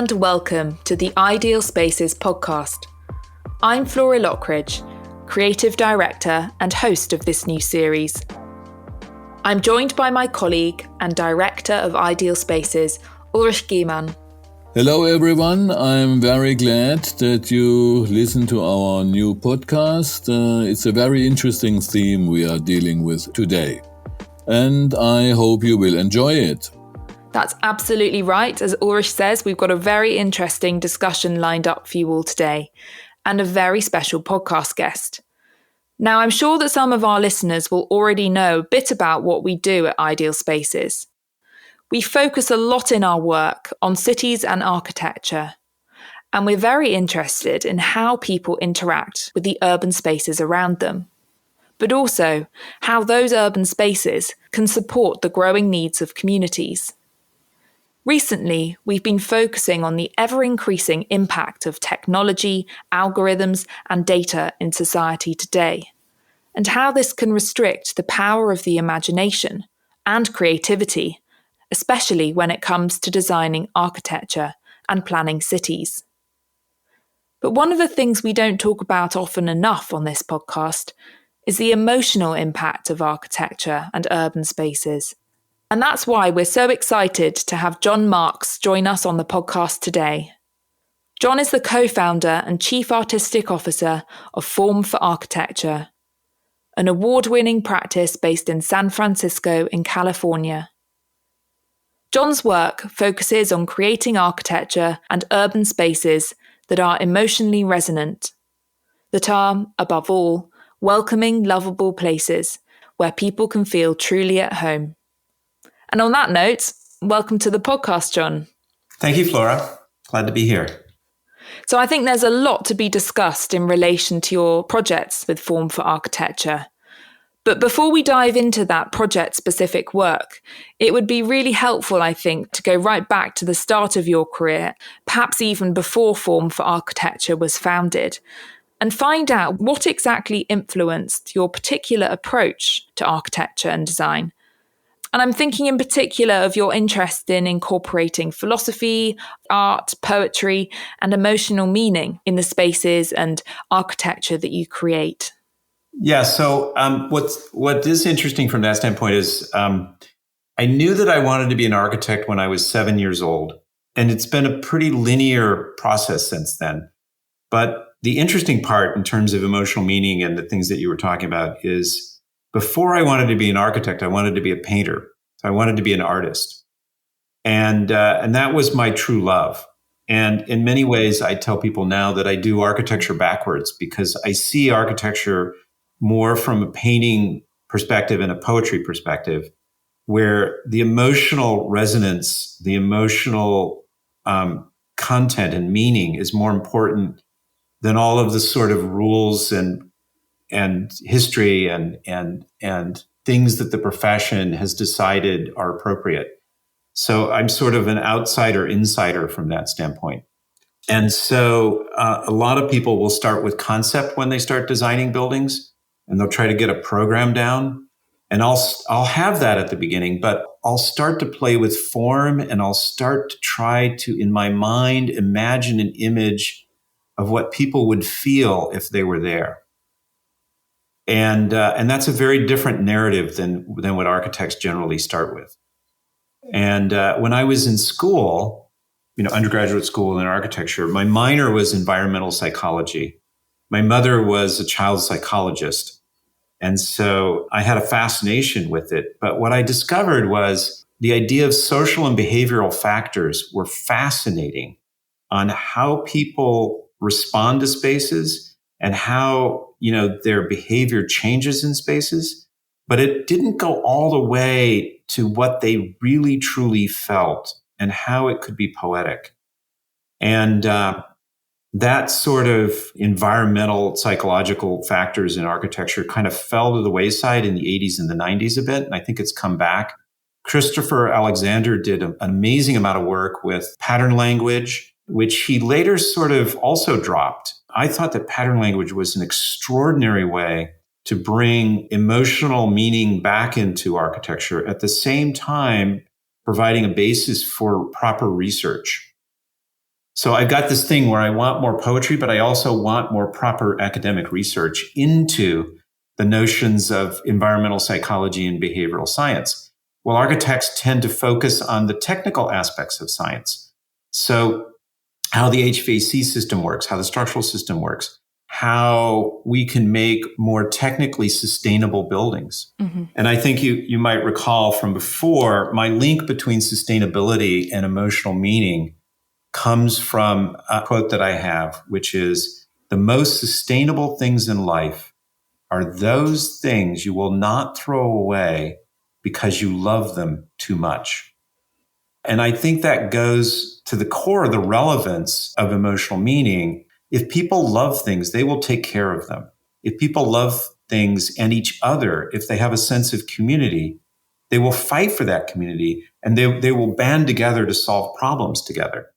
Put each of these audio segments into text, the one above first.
and welcome to the Ideal Spaces podcast. I'm Flora Loughridge, Creative Director and host of this new series. I'm joined by my colleague and Director of Ideal Spaces, Ulrich Gehmann. Hello everyone, I'm very glad that you listen to our new podcast. It's a very interesting theme we are dealing with today, and I hope you will enjoy it. That's absolutely right. As Ulrich says, we've got a very interesting discussion lined up for you all today, and a very special podcast guest. Now, I'm sure that some of our listeners will already know a bit about what we do at Ideal Spaces. We focus a lot in our work on cities and architecture, and we're very interested in how people interact with the urban spaces around them, but also how those urban spaces can support the growing needs of communities. Recently, we've been focusing on the ever-increasing impact of technology, algorithms, and data in society today, and how this can restrict the power of the imagination and creativity, especially when it comes to designing architecture and planning cities. But one of the things we don't talk about often enough on this podcast is the emotional impact of architecture and urban spaces. And that's why we're so excited to have John Marx join us on the podcast today. John is the co-founder and chief artistic officer of Form for Architecture, an award-winning practice based in San Francisco in California. John's work focuses on creating architecture and urban spaces that are emotionally resonant, that are, above all, welcoming, lovable places where people can feel truly at home. And on that note, welcome to the podcast, John. Thank you, Flora. Glad to be here. So I think there's a lot to be discussed in relation to your projects with Form for Architecture. But before we dive into that project-specific work, it would be really helpful, I think, to go right back to the start of your career, perhaps even before Form for Architecture was founded, and find out what exactly influenced your particular approach to architecture and design. And I'm thinking in particular of your interest in incorporating philosophy, art, poetry, and emotional meaning in the spaces and architecture that you create. Yeah, so what is interesting from that standpoint is I knew that I wanted to be an architect when I was 7 years old, and it's been a pretty linear process since then. But the interesting part in terms of emotional meaning and the things that you were talking about is before I wanted to be an architect, I wanted to be a painter. So I wanted to be an artist. And that was my true love. And in many ways, I tell people now that I do architecture backwards because I see architecture more from a painting perspective and a poetry perspective, where the emotional resonance, the emotional content and meaning is more important than all of the sort of rules and history and things that the profession has decided are appropriate. So I'm sort of an outsider insider from that standpoint. And so a lot of people will start with concept when they start designing buildings, and they'll try to get a program down. And I'll have that at the beginning, but I'll start to play with form, and I'll start to try to, in my mind, imagine an image of what people would feel if they were there. And that's a very different narrative than what architects generally start with. And when I was in school, undergraduate school in architecture, my minor was environmental psychology. My mother was a child psychologist. And so I had a fascination with it. But what I discovered was the idea of social and behavioral factors were fascinating on how people respond to spaces and how, their behavior changes in spaces. But it didn't go all the way to what they really, truly felt and how it could be poetic. And that sort of environmental, psychological factors in architecture kind of fell to the wayside in the 80s and the 90s a bit. And I think it's come back. Christopher Alexander did an amazing amount of work with pattern language, which he later sort of also dropped. I thought that pattern language was an extraordinary way to bring emotional meaning back into architecture, at the same time providing a basis for proper research. So I've got this thing where I want more poetry, but I also want more proper academic research into the notions of environmental psychology and behavioral science. Well, architects tend to focus on the technical aspects of science. So how the HVAC system works, how the structural system works, how we can make more technically sustainable buildings. Mm-hmm. And I think you might recall from before, my link between sustainability and emotional meaning comes from a quote that I have, which is, the most sustainable things in life are those things you will not throw away because you love them too much. And I think that goes to the core of the relevance of emotional meaning. If people love things, they will take care of them. If people love things and each other, if they have a sense of community, they will fight for that community and they will band together to solve problems together.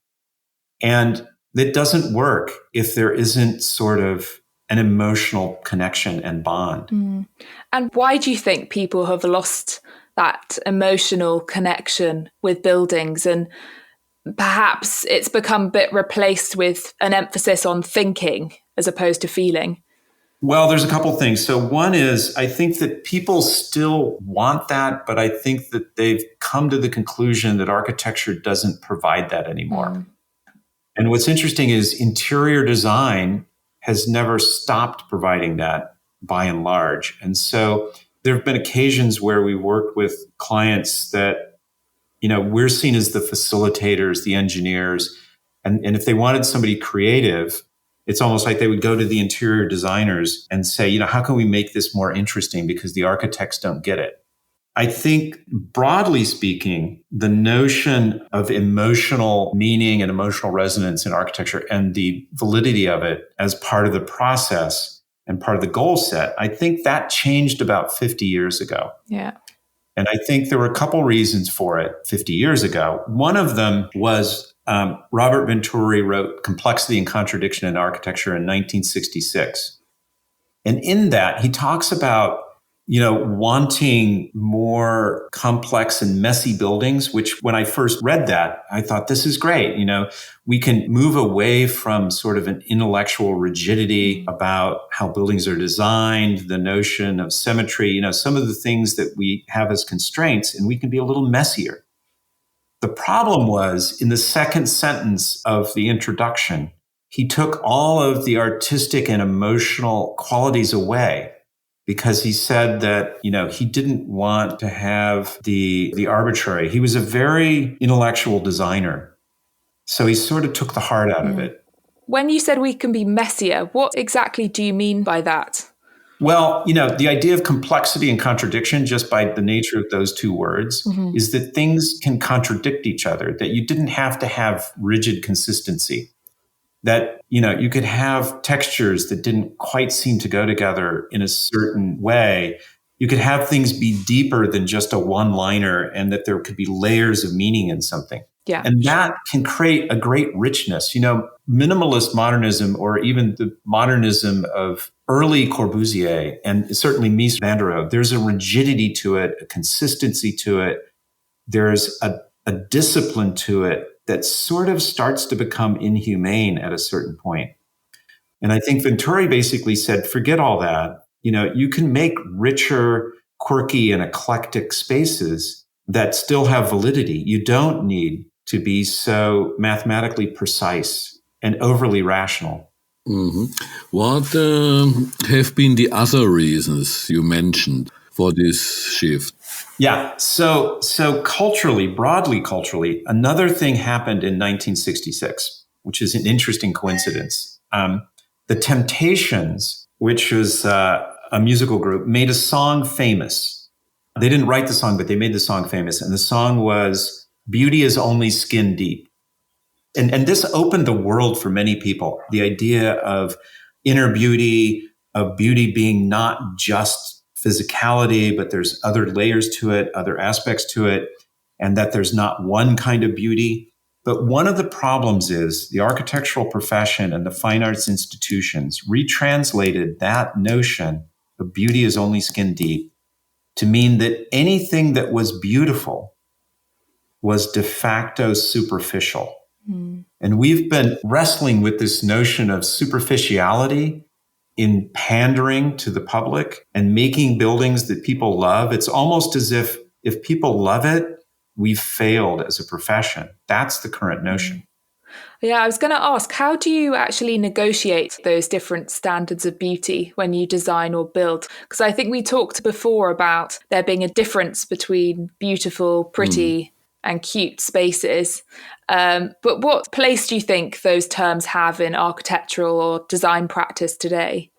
And it doesn't work if there isn't sort of an emotional connection and bond. Mm. And why do you think people have lost that emotional connection with buildings? And perhaps it's become a bit replaced with an emphasis on thinking as opposed to feeling. Well, there's a couple things. So one is, I think that people still want that, but I think that they've come to the conclusion that architecture doesn't provide that anymore. Mm. And what's interesting is interior design has never stopped providing that by and large. And so there have been occasions where we worked with clients that, we're seen as the facilitators, the engineers. And if they wanted somebody creative, it's almost like they would go to the interior designers and say, how can we make this more interesting because the architects don't get it? I think, broadly speaking, the notion of emotional meaning and emotional resonance in architecture and the validity of it as part of the process and part of the goal set, I think that changed about 50 years ago. Yeah. And I think there were a couple reasons for it 50 years ago. One of them was Robert Venturi wrote Complexity and Contradiction in Architecture in 1966. And in that, he talks about wanting more complex and messy buildings, which when I first read that, I thought, this is great. We can move away from sort of an intellectual rigidity about how buildings are designed, the notion of symmetry, some of the things that we have as constraints, and we can be a little messier. The problem was in the second sentence of the introduction, he took all of the artistic and emotional qualities away, because he said that, he didn't want to have the arbitrary. He was a very intellectual designer. So he sort of took the heart out of it. When you said we can be messier, what exactly do you mean by that? Well, the idea of complexity and contradiction, just by the nature of those two words, is that things can contradict each other, that you didn't have to have rigid consistency. That, you could have textures that didn't quite seem to go together in a certain way. You could have things be deeper than just a one-liner, and that there could be layers of meaning in something. Yeah. And that can create a great richness. Minimalist modernism, or even the modernism of early Corbusier, and certainly Mies van der Rohe, there's a rigidity to it, a consistency to it. There's a discipline to it that sort of starts to become inhumane at a certain point. And I think Venturi basically said, forget all that. You can make richer, quirky, and eclectic spaces that still have validity. You don't need to be so mathematically precise and overly rational. Mm-hmm. What have been the other reasons you mentioned for this shift? Yeah. So culturally, broadly culturally, another thing happened in 1966, which is an interesting coincidence. The Temptations, which was a musical group, made a song famous. They didn't write the song, but they made the song famous. And the song was Beauty is Only Skin Deep. And this opened the world for many people. The idea of inner beauty, of beauty being not just physicality, but there's other layers to it, other aspects to it, and that there's not one kind of beauty. But one of the problems is the architectural profession and the fine arts institutions retranslated that notion of beauty is only skin deep to mean that anything that was beautiful was de facto superficial. And we've been wrestling with this notion of superficiality in pandering to the public and making buildings that people love. It's almost as if people love it, we've failed as a profession. That's the current notion. Yeah, I was going to ask, how do you actually negotiate those different standards of beauty when you design or build? Because I think we talked before about there being a difference between beautiful, pretty, and cute spaces. But what place do you think those terms have in architectural or design practice today?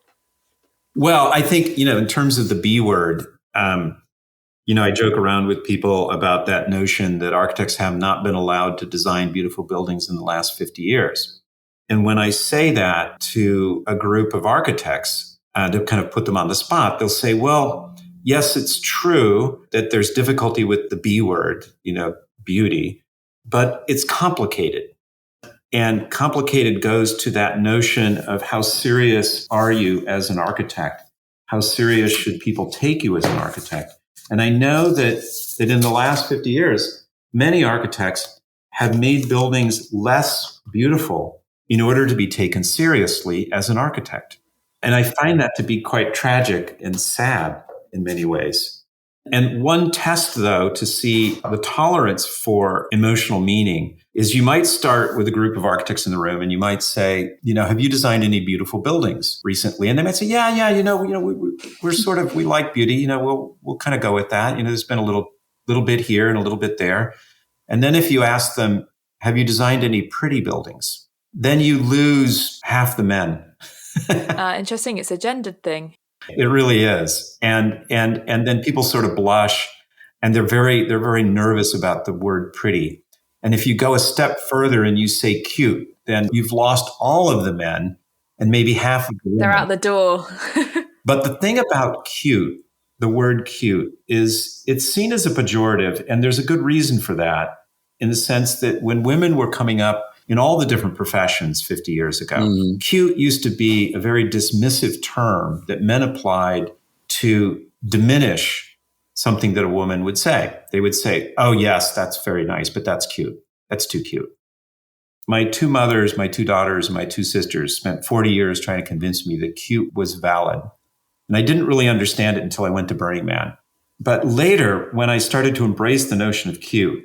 Well, I think, in terms of the B word, I joke around with people about that notion that architects have not been allowed to design beautiful buildings in the last 50 years. And when I say that to a group of architects, to kind of put them on the spot, they'll say, well, yes, it's true that there's difficulty with the B word, beauty, but it's complicated. And complicated goes to that notion of how serious are you as an architect? How serious should people take you as an architect? And I know that in the last 50 years, many architects have made buildings less beautiful in order to be taken seriously as an architect. And I find that to be quite tragic and sad in many ways. And one test, though, to see the tolerance for emotional meaning is you might start with a group of architects in the room and you might say, have you designed any beautiful buildings recently? And they might say, yeah, we like beauty. We'll kind of go with that. There's been a little bit here and a little bit there. And then if you ask them, have you designed any pretty buildings? Then you lose half the men. Interesting. It's a gendered thing. It really is. And then people sort of blush and they're very nervous about the word pretty. And if you go a step further and you say cute, then you've lost all of the men and maybe half of the women. They're out the door. But the thing about cute, the word cute, is it's seen as a pejorative. And there's a good reason for that, in the sense that when women were coming up in all the different professions 50 years ago, cute used to be a very dismissive term that men applied to diminish something that a woman would say. They would say, oh, yes, that's very nice, but that's cute. That's too cute. My two mothers, my two daughters, and my two sisters spent 40 years trying to convince me that cute was valid. And I didn't really understand it until I went to Burning Man. But later, when I started to embrace the notion of cute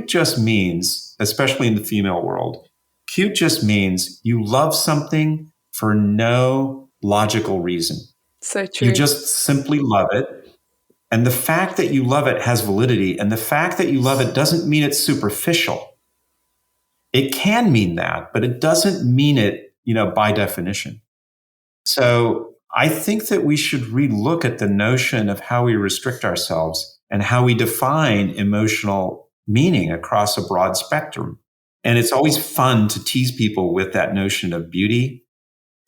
just means, especially in the female world, cute just means you love something for no logical reason. So true. You just simply love it. And the fact that you love it has validity. And the fact that you love it doesn't mean it's superficial. It can mean that, but it doesn't mean it, by definition. So I think that we should relook at the notion of how we restrict ourselves and how we define emotional meaning across a broad spectrum. And it's always fun to tease people with that notion of beauty,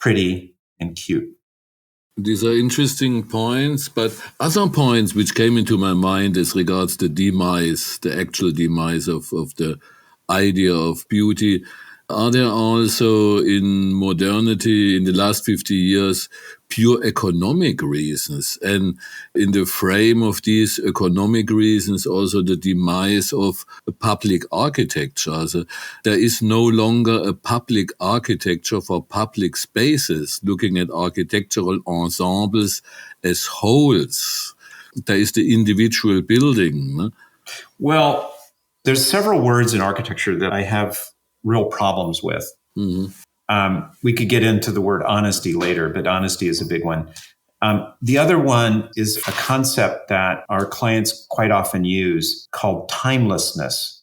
pretty, and cute. These are interesting points, but other points which came into my mind as regards the actual demise of the idea of beauty. Are there also in modernity, in the last 50 years, pure economic reasons? And in the frame of these economic reasons, also the demise of public architecture. So there is no longer a public architecture for public spaces, looking at architectural ensembles as wholes. There is the individual building. No? Well, there's several words in architecture that I have real problems with. We could get into the word honesty later, but honesty is a big one. The other one is a concept that our clients quite often use called timelessness.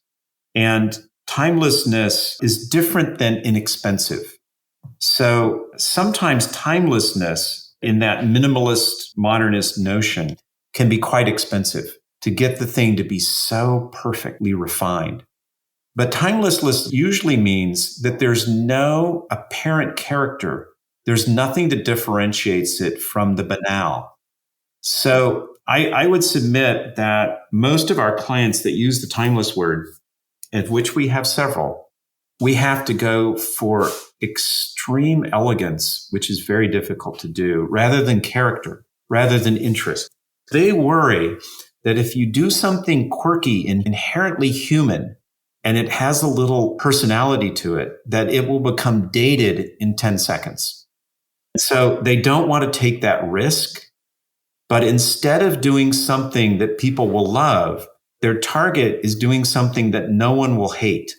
And timelessness is different than inexpensive. So sometimes timelessness in that minimalist modernist notion can be quite expensive to get the thing to be so perfectly refined. But timelessness usually means that there's no apparent character. There's nothing that differentiates it from the banal. So I would submit that most of our clients that use the timeless word, of which we have several, we have to go for extreme elegance, which is very difficult to do, rather than character, rather than interest. They worry that if you do something quirky and inherently human, and it has a little personality to it that it will become dated in 10 seconds. So they don't want to take that risk, but instead of doing something that people will love, their target is doing something that no one will hate.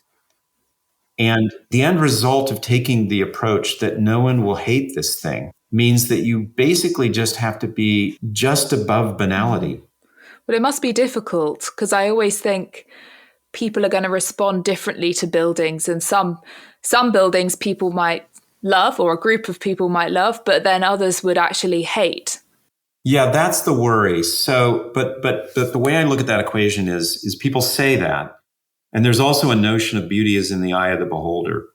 And the end result of taking the approach that no one will hate this thing means that you basically just have to be just above banality. But it must be difficult, because I always think people are going to respond differently to buildings, and some buildings people might love, or a group of people might love, but then others would actually hate. Yeah, that's the worry. So, but the way I look at that equation is people say that, and there's also a notion of beauty is in the eye of the beholder.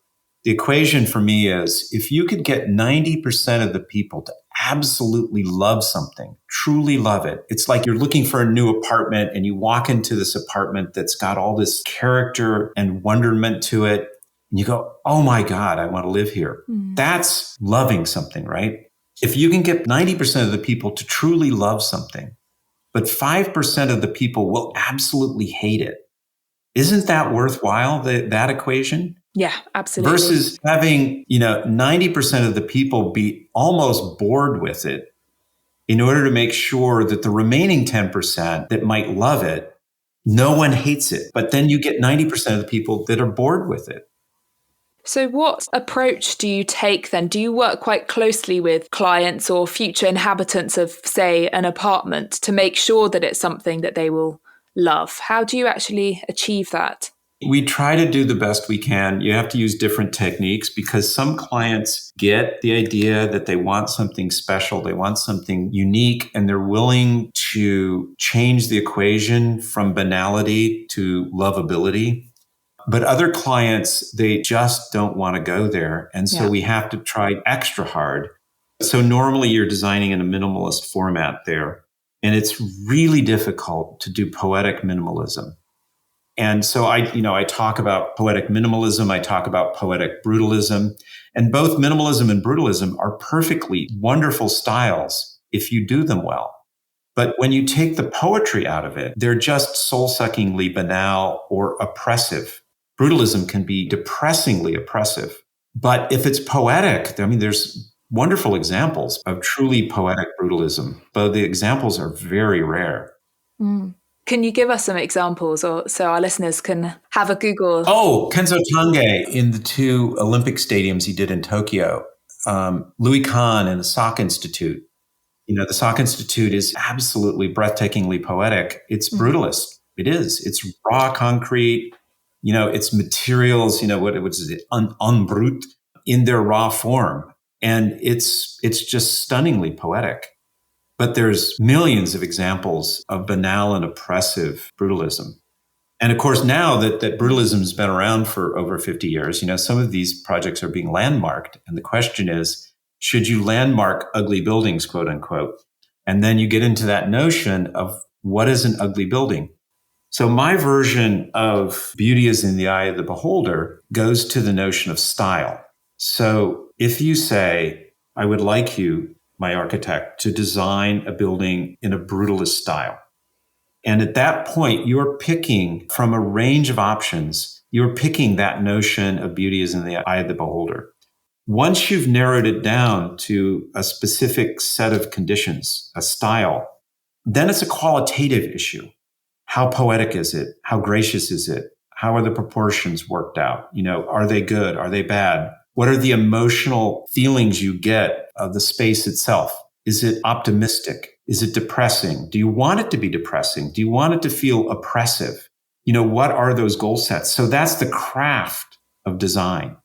The equation for me is if you could get 90% of the people to absolutely love something, truly love it. It's like you're looking for a new apartment and you walk into this apartment that's got all this character and wonderment to it. And you go, oh my God, I want to live here. That's loving something, right? If you can get 90% of the people to truly love something, but 5% of the people will absolutely hate it, isn't that worthwhile, that equation? Yeah, absolutely. Versus having, 90% of the people be almost bored with it in order to make sure that the remaining 10% that might love it, no one hates it. But then you get 90% of the people that are bored with it. So what approach do you take then? Do you work quite closely with clients or future inhabitants of, say, an apartment to make sure that it's something that they will love? How do you actually achieve that? We try to do the best we can. You have to use different techniques because some clients get the idea that they want something special, they want something unique, and they're willing to change the equation from banality to lovability. But other clients, they just don't want to go there. And so we have to try extra hard. So normally you're designing in a minimalist format there. And it's really difficult to do poetic minimalism. And so I talk about poetic minimalism. I talk about poetic brutalism. And both minimalism and brutalism are perfectly wonderful styles if you do them well. But when you take the poetry out of it, they're just soul-suckingly banal or oppressive. Brutalism can be depressingly oppressive. But if it's poetic, there's wonderful examples of truly poetic brutalism, but the examples are very rare. Can you give us some examples or so our listeners can have a Google? Oh, Kenzo Tange in the 2 Olympic stadiums he did in Tokyo. Louis Kahn and the Salk Institute. The Salk Institute is absolutely breathtakingly poetic. It's brutalist. It is. It's raw concrete. It's materials, what is it, unbrut in their raw form. And it's just stunningly poetic. But there's millions of examples of banal and oppressive brutalism. And of course, now that brutalism has been around for over 50 years, some of these projects are being landmarked. And the question is, should you landmark ugly buildings, quote unquote? And then you get into that notion of what is an ugly building? So my version of beauty is in the eye of the beholder goes to the notion of style. So if you say, I would like you, my architect, to design a building in a brutalist style. And at that point, you're picking from a range of options. You're picking that notion of beauty is in the eye of the beholder. Once you've narrowed it down to a specific set of conditions, a style, then it's a qualitative issue. How poetic is it? How gracious is it? How are the proportions worked out? Are they good? Are they bad? What are the emotional feelings you get of the space itself? Is it optimistic? Is it depressing? Do you want it to be depressing? Do you want it to feel oppressive? What are those goal sets? So that's the craft of design,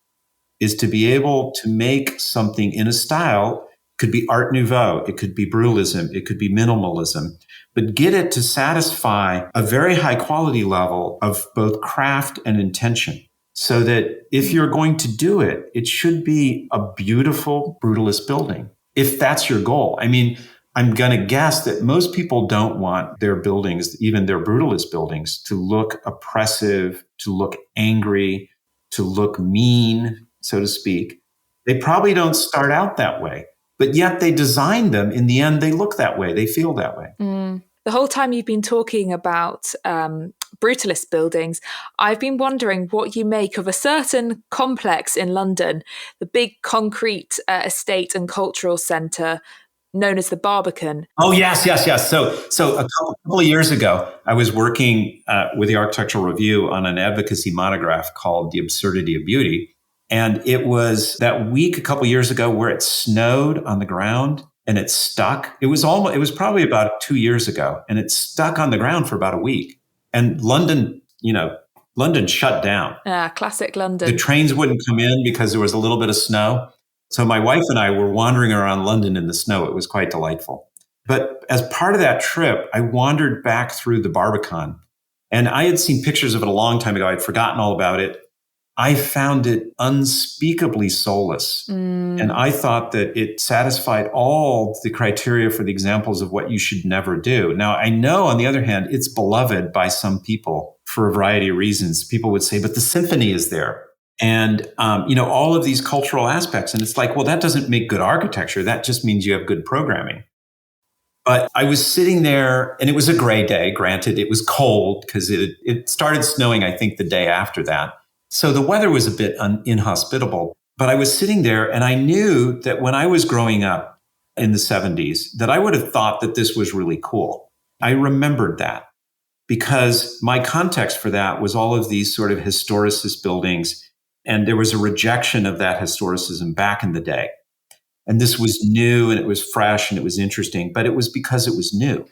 is to be able to make something in a style. It could be Art Nouveau. It could be brutalism. It could be minimalism. But get it to satisfy a very high quality level of both craft and intention, so that if you're going to do it, it should be a beautiful brutalist building, if that's your goal. I'm going to guess that most people don't want their buildings, even their brutalist buildings, to look oppressive, to look angry, to look mean, so to speak. They probably don't start out that way, but yet they design them. In the end, they look that way. They feel that way. The whole time you've been talking about brutalist buildings, I've been wondering what you make of a certain complex in London, the big concrete estate and cultural centre known as the Barbican. Oh, yes. So a couple of years ago, I was working with the Architectural Review on an advocacy monograph called The Absurdity of Beauty. And it was that week a couple of years ago where it snowed on the ground and it stuck. It was probably about 2 years ago, and it stuck on the ground for about a week. And London shut down. Classic London. The trains wouldn't come in because there was a little bit of snow. So my wife and I were wandering around London in the snow. It was quite delightful. But as part of that trip, I wandered back through the Barbican, and I had seen pictures of it a long time ago. I'd forgotten all about it. I found it unspeakably soulless. And I thought that it satisfied all the criteria for the examples of what you should never do. Now, I know, on the other hand, it's beloved by some people for a variety of reasons. People would say, but the symphony is there. And, all of these cultural aspects. And it's like, well, that doesn't make good architecture. That just means you have good programming. But I was sitting there, and it was a gray day. Granted, it was cold because it started snowing, I think, the day after that. So the weather was a bit inhospitable. But I was sitting there, and I knew that when I was growing up in the 70s, that I would have thought that this was really cool. I remembered that because my context for that was all of these sort of historicist buildings. And there was a rejection of that historicism back in the day. And this was new, and it was fresh, and it was interesting, but it was because it was new.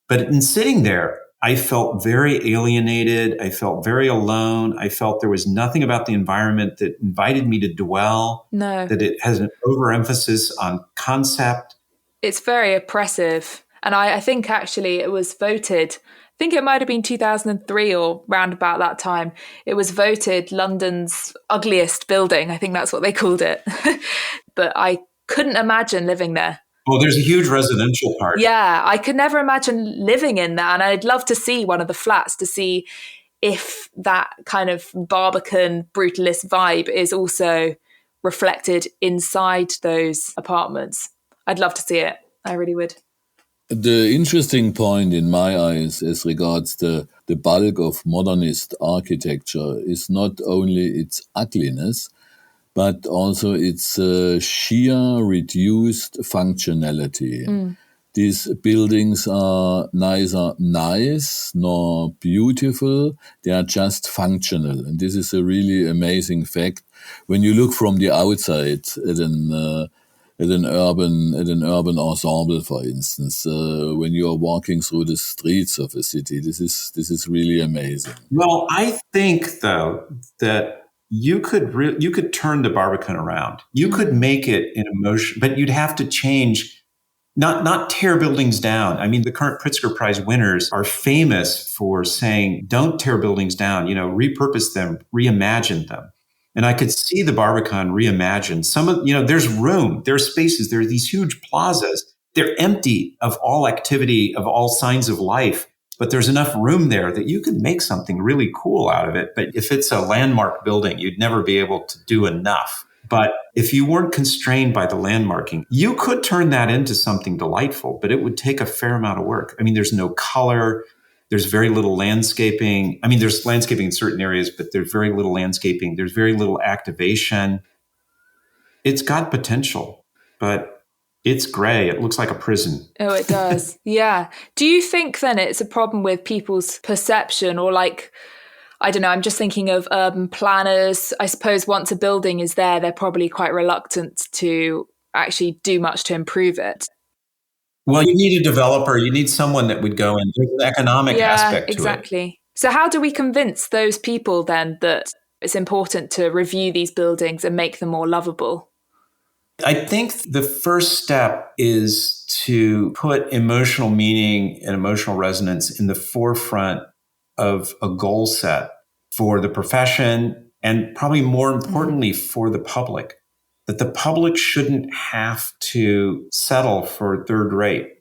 But in sitting there, I felt very alienated. I felt very alone. I felt there was nothing about the environment that invited me to dwell. No. That it has an overemphasis on concept. It's very oppressive. And I think actually it was voted, I think it might have been 2003 or round about that time. It was voted London's ugliest building. I think that's what they called it. But I couldn't imagine living there. Well, there's a huge residential part. Yeah, I could never imagine living in that. And I'd love to see one of the flats to see if that kind of Barbican brutalist vibe is also reflected inside those apartments. I'd love to see it. I really would. The interesting point in my eyes as regards the bulk of modernist architecture is not only its ugliness, but also its sheer reduced functionality. These buildings are neither nice nor beautiful. They are just functional. And this is a really amazing fact. When you look from the outside at an urban ensemble, for instance, when you are walking through the streets of a city, this is really amazing. Well, I think, though, that you could turn the Barbican around. You could make it in emotion, but you'd have to change, not tear buildings down. I mean, the current Pritzker Prize winners are famous for saying, don't tear buildings down, repurpose them, reimagine them. And I could see the Barbican reimagined. There's room, there's spaces, there are these huge plazas. They're empty of all activity, of all signs of life. But there's enough room there that you could make something really cool out of it. But if it's a landmark building, you'd never be able to do enough. But if you weren't constrained by the landmarking, you could turn that into something delightful, but it would take a fair amount of work. I mean, there's no color. There's very little landscaping. I mean, there's landscaping in certain areas, but there's very little landscaping. There's very little activation. It's got potential, but it's gray. It looks like a prison. Oh, it does. Yeah. Do you think then it's a problem with people's perception, or I don't know, I'm just thinking of urban planners. I suppose once a building is there, they're probably quite reluctant to actually do much to improve it. Well, you need a developer. You need someone that would go in. There's an economic aspect to it. Exactly. So how do we convince those people then that it's important to review these buildings and make them more lovable? I think the first step is to put emotional meaning and emotional resonance in the forefront of a goal set for the profession, and probably more importantly for the public. That the public shouldn't have to settle for third rate.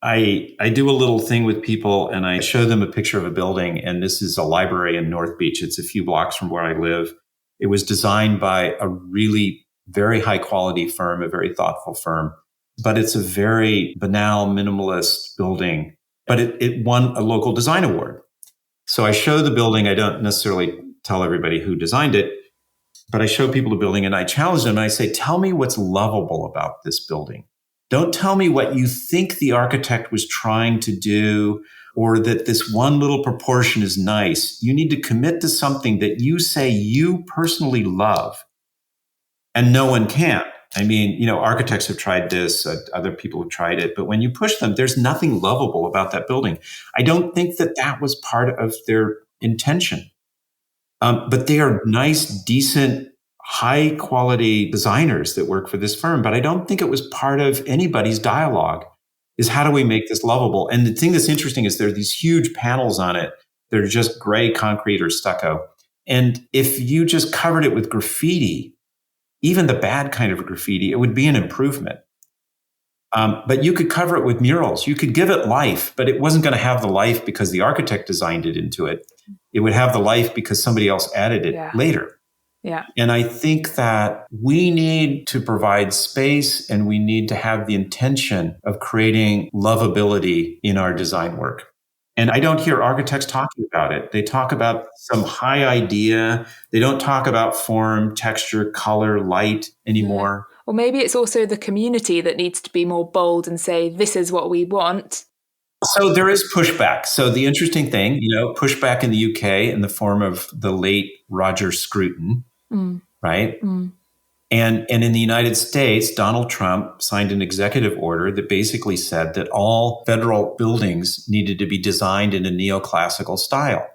I do a little thing with people, and I show them a picture of a building, and this is a library in North Beach. It's a few blocks from where I live. It was designed by a really very high quality firm, a very thoughtful firm, but it's a very banal, minimalist building. but it won a local design award. So I show the building. I don't necessarily tell everybody who designed it, but I show people the building and I challenge them and I say, tell me what's lovable about this building. Don't tell me what you think the architect was trying to do or that this one little proportion is nice. You need to commit to something that you say you personally love, and no one can. I mean, architects have tried this, other people have tried it, but when you push them, there's nothing lovable about that building. I don't think that was part of their intention. But they are nice, decent, high quality designers that work for this firm. But I don't think it was part of anybody's dialogue is how do we make this lovable? And the thing that's interesting is there are these huge panels on it that are just gray concrete or stucco. And if you just covered it with graffiti, even the bad kind of graffiti, it would be an improvement. But you could cover it with murals. You could give it life, but it wasn't going to have the life because the architect designed it into it. It would have the life because somebody else added it later. Yeah. And I think that we need to provide space and we need to have the intention of creating lovability in our design work. And I don't hear architects talking about it. They talk about some high idea. They don't talk about form, texture, color, light anymore. Or maybe it's also the community that needs to be more bold and say, this is what we want. So there is pushback. So the interesting thing, pushback in the UK in the form of the late Roger Scruton, right? And in the United States, Donald Trump signed an executive order that basically said that all federal buildings needed to be designed in a neoclassical style.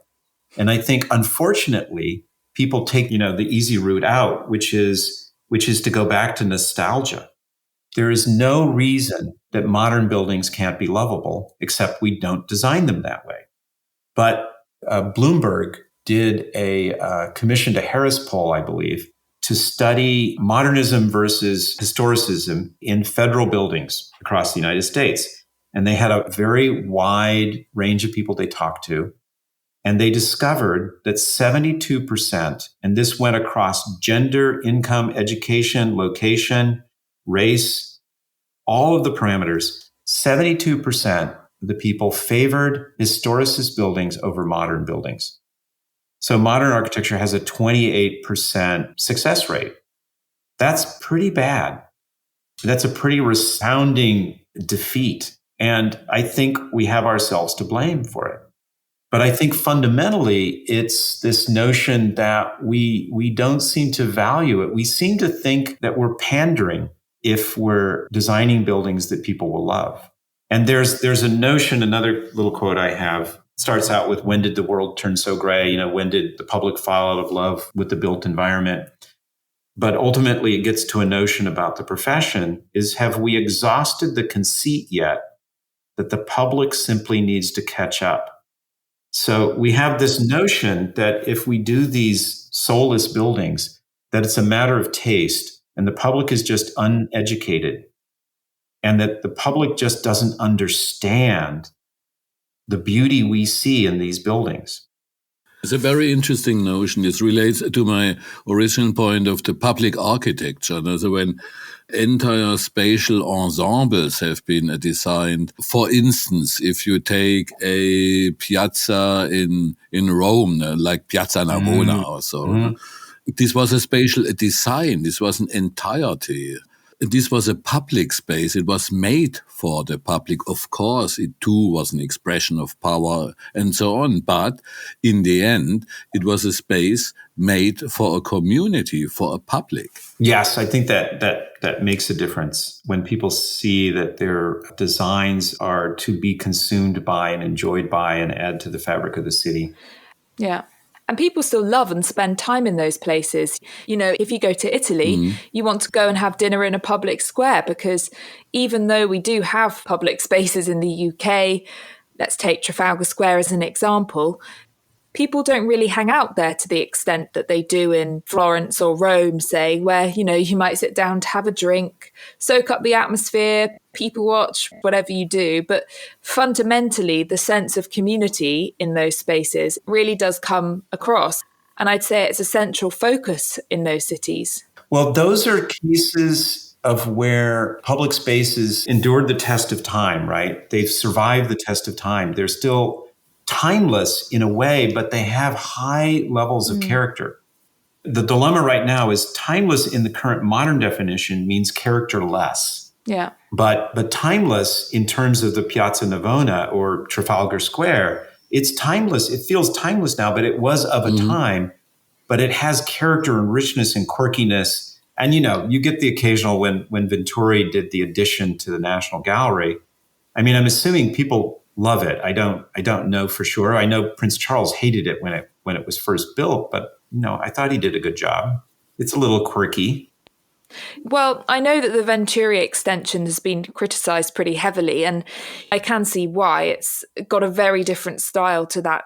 And I think, unfortunately, people take, the easy route out, which is to go back to nostalgia. There is no reason that modern buildings can't be lovable, except we don't design them that way. But Bloomberg did a commissioned a Harris poll, I believe, to study modernism versus historicism in federal buildings across the United States. And they had a very wide range of people they talked to. And they discovered that 72%, and this went across gender, income, education, location, race, all of the parameters, 72% of the people favored historicist buildings over modern buildings. So modern architecture has a 28% success rate. That's pretty bad. That's a pretty resounding defeat. And I think we have ourselves to blame for it. But I think fundamentally, it's this notion that we don't seem to value it. We seem to think that we're pandering if we're designing buildings that people will love. And there's a notion, another little quote I have, starts out with, when did the world turn so gray? When did the public fall out of love with the built environment? But ultimately, it gets to a notion about the profession is, have we exhausted the conceit yet that the public simply needs to catch up? So we have this notion that if we do these soulless buildings, that it's a matter of taste and the public is just uneducated and that the public just doesn't understand the beauty we see in these buildings. It's a very interesting notion. It relates to my original point of the public architecture. So when entire spatial ensembles have been designed, for instance, if you take a piazza in Rome, like Piazza Navona or so, this was a spatial design. This was an entirety. This was a public space. It was made for the public. Of course, it too was an expression of power and so on. But in the end, it was a space made for a community, for a public. Yes, I think that makes a difference when people see that their designs are to be consumed by and enjoyed by and add to the fabric of the city. Yeah. And people still love and spend time in those places. If you go to Italy, you want to go and have dinner in a public square, because even though we do have public spaces in the UK, let's take Trafalgar Square as an example, people don't really hang out there to the extent that they do in Florence or Rome, say, where, you might sit down to have a drink, soak up the atmosphere, people watch, whatever you do. But fundamentally, the sense of community in those spaces really does come across. And I'd say it's a central focus in those cities. Well, those are cases of where public spaces endured the test of time, right? They've survived the test of time. They're still timeless in a way, but they have high levels of character. The dilemma right now is timeless in the current modern definition means characterless. Yeah. But timeless in terms of the Piazza Navona or Trafalgar Square, it's timeless. It feels timeless now, but it was of a time, but it has character and richness and quirkiness. And, you get the occasional when Venturi did the addition to the National Gallery. I mean, I'm assuming people love it. I don't know for sure. I know Prince Charles hated it when it was first built, but I thought he did a good job. It's a little quirky. Well, I know that the Venturi extension has been criticised pretty heavily, and I can see why. It's got a very different style to that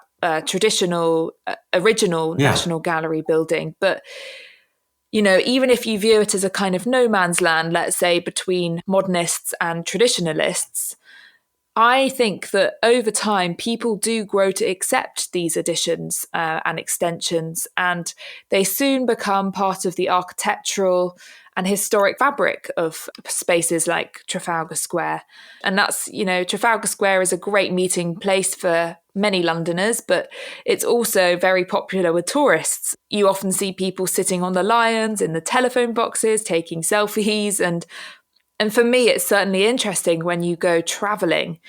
traditional, original National Gallery building. But, even if you view it as a kind of no man's land, let's say, between modernists and traditionalists, I think that over time, people do grow to accept these additions and extensions, and they soon become part of the architectural and historic fabric of spaces like Trafalgar Square. And that's, Trafalgar Square is a great meeting place for many Londoners, but it's also very popular with tourists. You often see people sitting on the lions, in the telephone boxes, taking selfies. And for me, it's certainly interesting when you go traveling.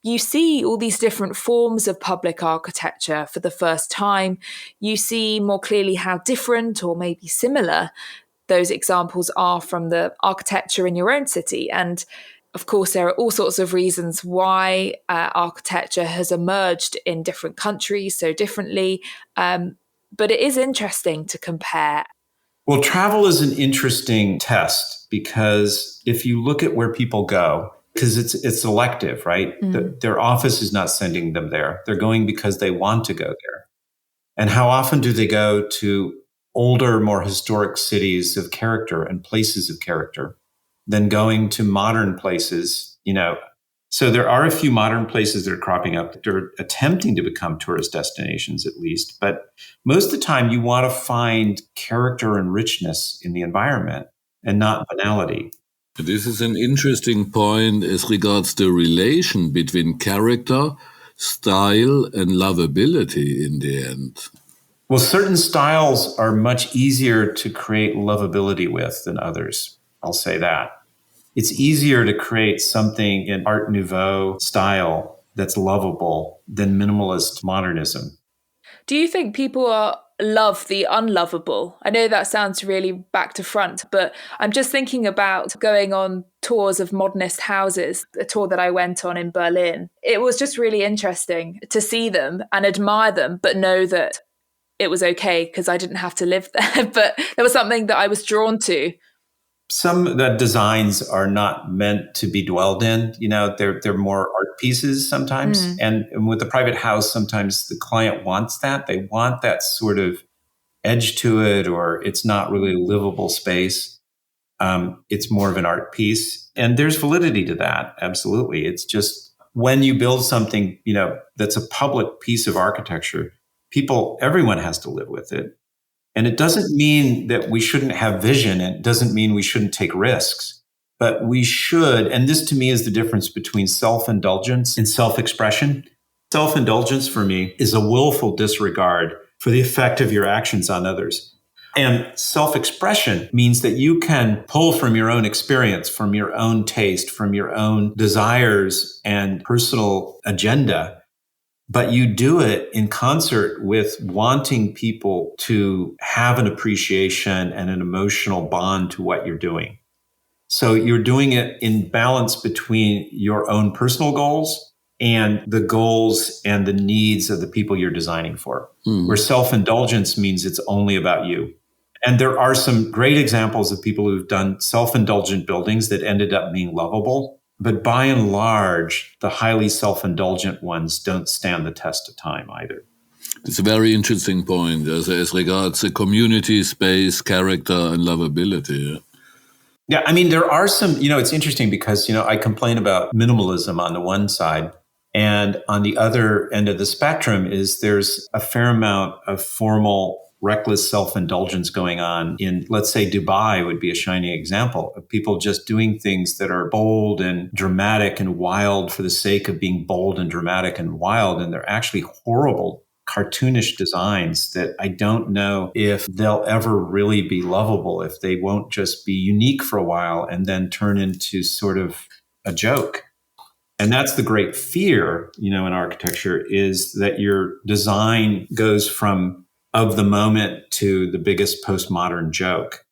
You see all these different forms of public architecture for the first time. You see more clearly how different or maybe similar those examples are from the architecture in your own city. And of course, there are all sorts of reasons why architecture has emerged in different countries so differently. But it is interesting to compare. Well, travel is an interesting test because if you look at where people go, because it's selective, right? Their office is not sending them there. They're going because they want to go there. And how often do they go to older, more historic cities of character and places of character than going to modern places, So there are a few modern places that are cropping up that are attempting to become tourist destinations, at least. But most of the time, you want to find character and richness in the environment and not banality. This is an interesting point as regards the relation between character, style, and lovability in the end. Well, certain styles are much easier to create lovability with than others. I'll say that. It's easier to create something in Art Nouveau style that's lovable than minimalist modernism. Do you think people love the unlovable? I know that sounds really back to front, but I'm just thinking about going on tours of modernist houses, a tour that I went on in Berlin. It was just really interesting to see them and admire them, but know that it was okay because I didn't have to live there. But there was something that I was drawn to. Some of the designs are not meant to be dwelled in. They're more art pieces sometimes. And with a private house, sometimes the client wants that. They want that sort of edge to it, or it's not really a livable space. It's more of an art piece. And there's validity to that. Absolutely. It's just when you build something, that's a public piece of architecture, everyone has to live with it. And it doesn't mean that we shouldn't have vision. It doesn't mean we shouldn't take risks, but we should. And this to me is the difference between self-indulgence and self-expression. Self-indulgence for me is a willful disregard for the effect of your actions on others. And self-expression means that you can pull from your own experience, from your own taste, from your own desires and personal agenda. But you do it in concert with wanting people to have an appreciation and an emotional bond to what you're doing. So you're doing it in balance between your own personal goals and the goals and the needs of the people you're designing for. Where self-indulgence means it's only about you. And there are some great examples of people who've done self-indulgent buildings that ended up being lovable. But by and large, the highly self-indulgent ones don't stand the test of time either. It's a very interesting point as regards the community, space, character, and lovability. Yeah, I mean, there are some, it's interesting because, I complain about minimalism on the one side. And on the other end of the spectrum there's a fair amount of formal reckless self-indulgence going on in, let's say, Dubai would be a shining example of people just doing things that are bold and dramatic and wild for the sake of being bold and dramatic and wild. And they're actually horrible, cartoonish designs that I don't know if they'll ever really be lovable, if they won't just be unique for a while and then turn into sort of a joke. And that's the great fear, in architecture, is that your design goes from of the moment to the biggest postmodern joke.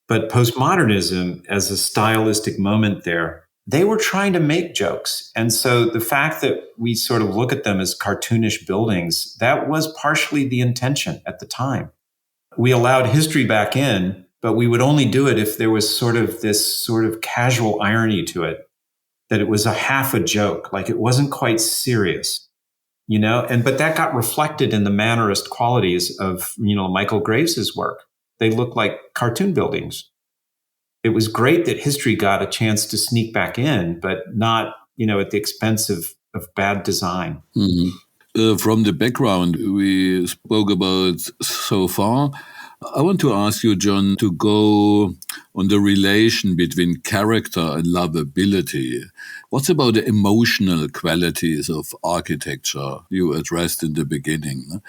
But postmodernism, as a stylistic moment there, they were trying to make jokes. And so the fact that we sort of look at them as cartoonish buildings, that was partially the intention at the time. We allowed history back in, but we would only do it if there was sort of this sort of casual irony to it, that it was a half a joke, like it wasn't quite serious, but that got reflected in the mannerist qualities of, Michael Graves's work. They looked like cartoon buildings. It was great that history got a chance to sneak back in, but not, at the expense of bad design. Mm-hmm. From the background we spoke about so far, I want to ask you, John, to go on the relation between character and lovability. What's about the emotional qualities of architecture you addressed in the beginning?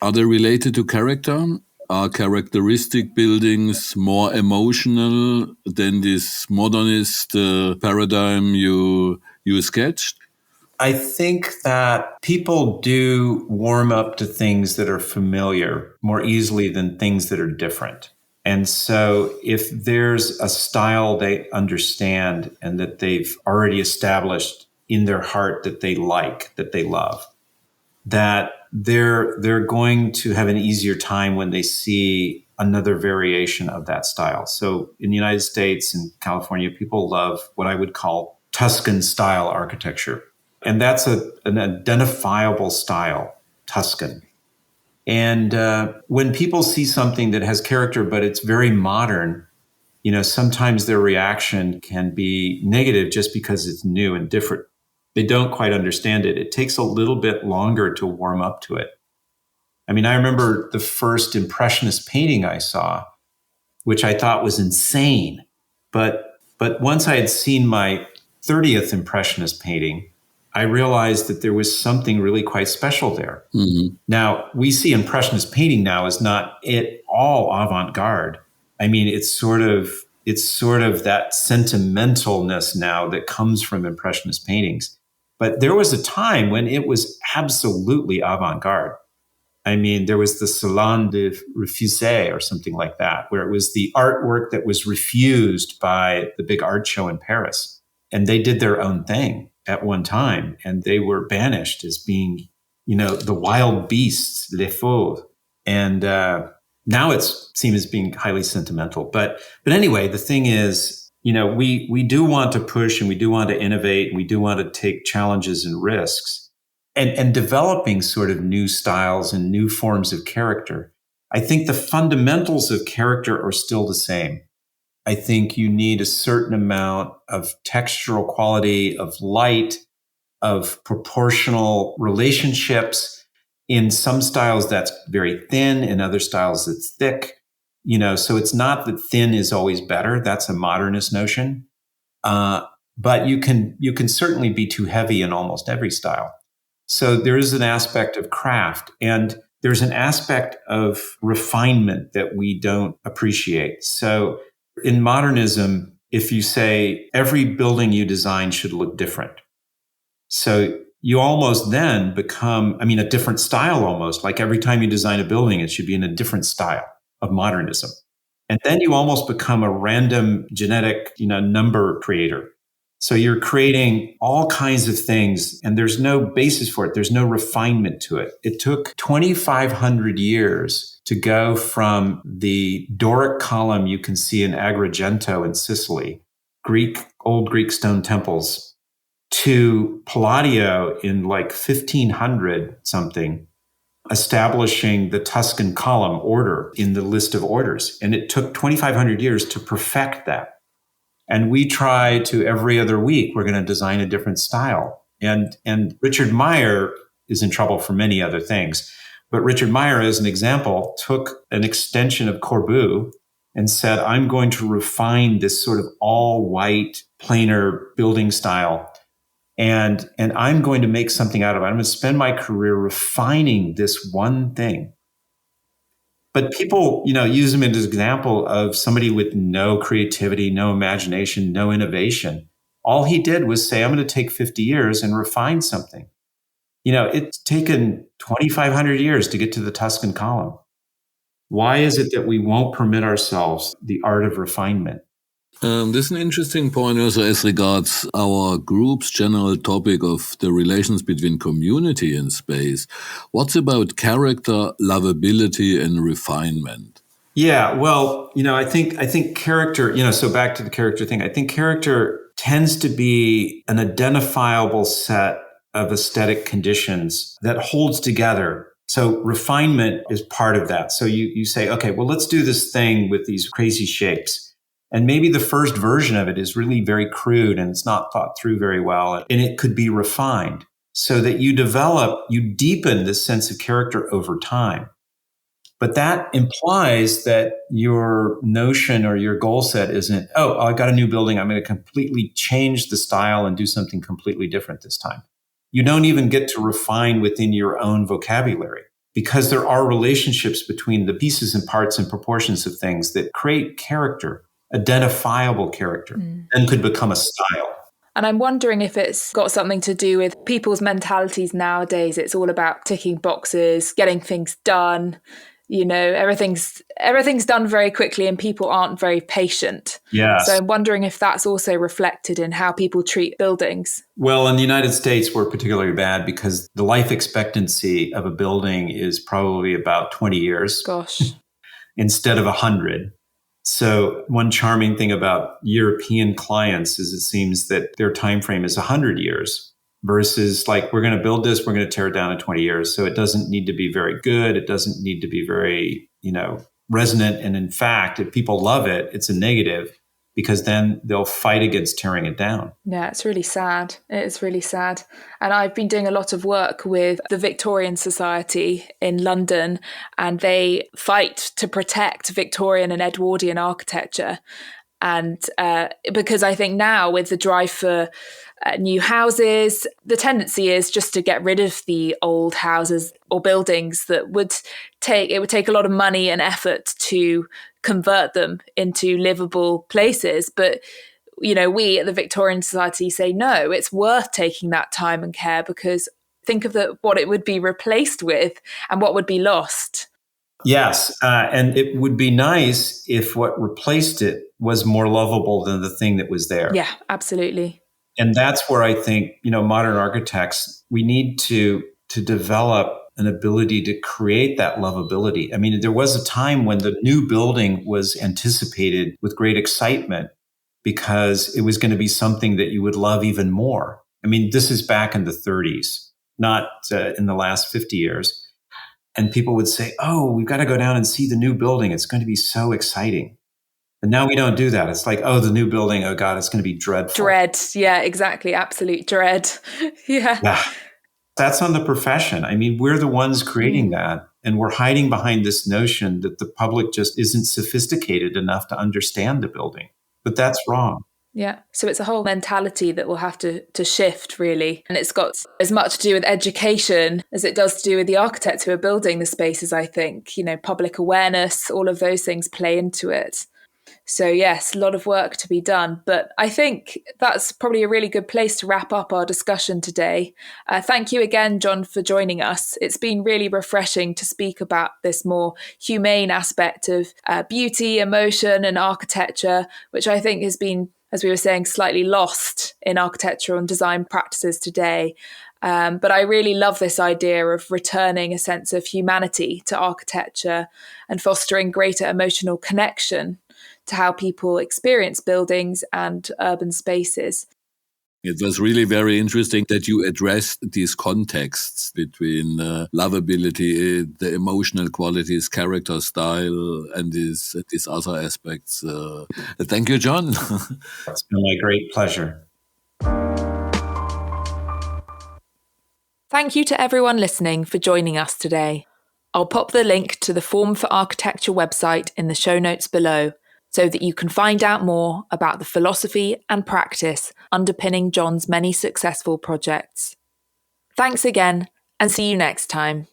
Are they related to character? Are characteristic buildings more emotional than this modernist paradigm you sketched? I think that people do warm up to things that are familiar more easily than things that are different. And so if there's a style they understand and that they've already established in their heart that they like, that they love, that they're going to have an easier time when they see another variation of that style. So in the United States and California, people love what I would call Tuscan style architecture. And that's an identifiable style, Tuscan. And when people see something that has character, but it's very modern, sometimes their reaction can be negative just because it's new and different. They don't quite understand it. It takes a little bit longer to warm up to it. I mean, I remember the first Impressionist painting I saw, which I thought was insane. But once I had seen my 30th Impressionist painting, I realized that there was something really quite special there. Mm-hmm. Now, we see Impressionist painting now as not at all avant-garde. I mean, it's sort of that sentimentalness now that comes from Impressionist paintings. But there was a time when it was absolutely avant-garde. I mean, there was the Salon de Refusé or something like that, where it was the artwork that was refused by the big art show in Paris. And they did their own thing at one time, and they were banished as being, the wild beasts, les fauves. And now it's seen as being highly sentimental. But anyway, the thing is, we do want to push and we do want to innovate and we do want to take challenges and risks, and developing sort of new styles and new forms of character. I think the fundamentals of character are still the same. I think you need a certain amount of textural quality, of light, of proportional relationships. In some styles, that's very thin. In other styles, it's thick. So it's not that thin is always better. That's a modernist notion. But you can certainly be too heavy in almost every style. So there is an aspect of craft, and there's an aspect of refinement that we don't appreciate. So in modernism, if you say every building you design should look different, so you almost then become, a different style almost. Like every time you design a building, it should be in a different style of modernism. And then you almost become a random genetic, number creator. So you're creating all kinds of things, and there's no basis for it. There's no refinement to it. It took 2,500 years to go from the Doric column you can see in Agrigento in Sicily, old Greek stone temples, to Palladio in like 1500 something, establishing the Tuscan column order in the list of orders. And it took 2,500 years to perfect that. And we try to every other week, we're going to design a different style. And Richard Meyer is in trouble for many other things. But Richard Meyer, as an example, took an extension of Corbu and said, I'm going to refine this sort of all white, planar building style. And I'm going to make something out of it. I'm going to spend my career refining this one thing. But people, use him as an example of somebody with no creativity, no imagination, no innovation. All he did was say, I'm going to take 50 years and refine something. It's taken 2,500 years to get to the Tuscan column. Why is it that we won't permit ourselves the art of refinement? This is an interesting point also as regards our group's general topic of the relations between community and space. What's about character, lovability, and refinement? Yeah, well, I think character, so back to the character thing, I think character tends to be an identifiable set of aesthetic conditions that holds together. So refinement is part of that. So you say, okay, well, let's do this thing with these crazy shapes. And maybe the first version of it is really very crude and it's not thought through very well. And it could be refined so that you deepen this sense of character over time. But that implies that your notion or your goal set isn't, I got a new building. I'm going to completely change the style and do something completely different this time. You don't even get to refine within your own vocabulary because there are relationships between the pieces and parts and proportions of things that create character, identifiable character, and could become a style. And I'm wondering if it's got something to do with people's mentalities nowadays. It's all about ticking boxes, getting things done. Everything's done very quickly and people aren't very patient. Yes. So I'm wondering if that's also reflected in how people treat buildings. Well, in the United States, we're particularly bad because the life expectancy of a building is probably about 20 years. Gosh. Instead of 100. So one charming thing about European clients is it seems that their time frame is 100 years. Versus like, we're going to build this, we're going to tear it down in 20 years. So it doesn't need to be very good. It doesn't need to be very, resonant. And in fact, if people love it, it's a negative because then they'll fight against tearing it down. Yeah, it's really sad. It's really sad. And I've been doing a lot of work with the Victorian Society in London, and they fight to protect Victorian and Edwardian architecture. And because I think now with the drive for new houses, the tendency is just to get rid of the old houses or buildings that would take a lot of money and effort to convert them into livable places. But, we at the Victorian Society say, no, it's worth taking that time and care because think of what it would be replaced with and what would be lost. Yes. And it would be nice if what replaced it was more lovable than the thing that was there. Yeah, absolutely. And that's where I think, modern architects, we need to develop an ability to create that lovability. I mean, there was a time when the new building was anticipated with great excitement because it was going to be something that you would love even more. I mean, this is back in the 30s, not in the last 50 years. And people would say, we've got to go down and see the new building. It's going to be so exciting. And now we don't do that. It's like, the new building, oh God, it's going to be dreadful. Dread. Yeah, exactly. Absolute dread. Yeah. That's on the profession. I mean, we're the ones creating that. And we're hiding behind this notion that the public just isn't sophisticated enough to understand the building. But that's wrong. Yeah. So it's a whole mentality that will have to shift, really. And it's got as much to do with education as it does to do with the architects who are building the spaces, I think. Public awareness, all of those things play into it. So yes, a lot of work to be done. But I think that's probably a really good place to wrap up our discussion today. Thank you again, John, for joining us. It's been really refreshing to speak about this more humane aspect of beauty, emotion and architecture, which I think has been, as we were saying, slightly lost in architectural and design practices today. But I really love this idea of returning a sense of humanity to architecture and fostering greater emotional connection to how people experience buildings and urban spaces. It was really very interesting that you addressed these contexts between lovability, the emotional qualities, character, style, and these other aspects. Thank you, John. It's been my great pleasure. Thank you to everyone listening for joining us today. I'll pop the link to the Form for Architecture website in the show notes below so that you can find out more about the philosophy and practice underpinning John's many successful projects. Thanks again, and see you next time.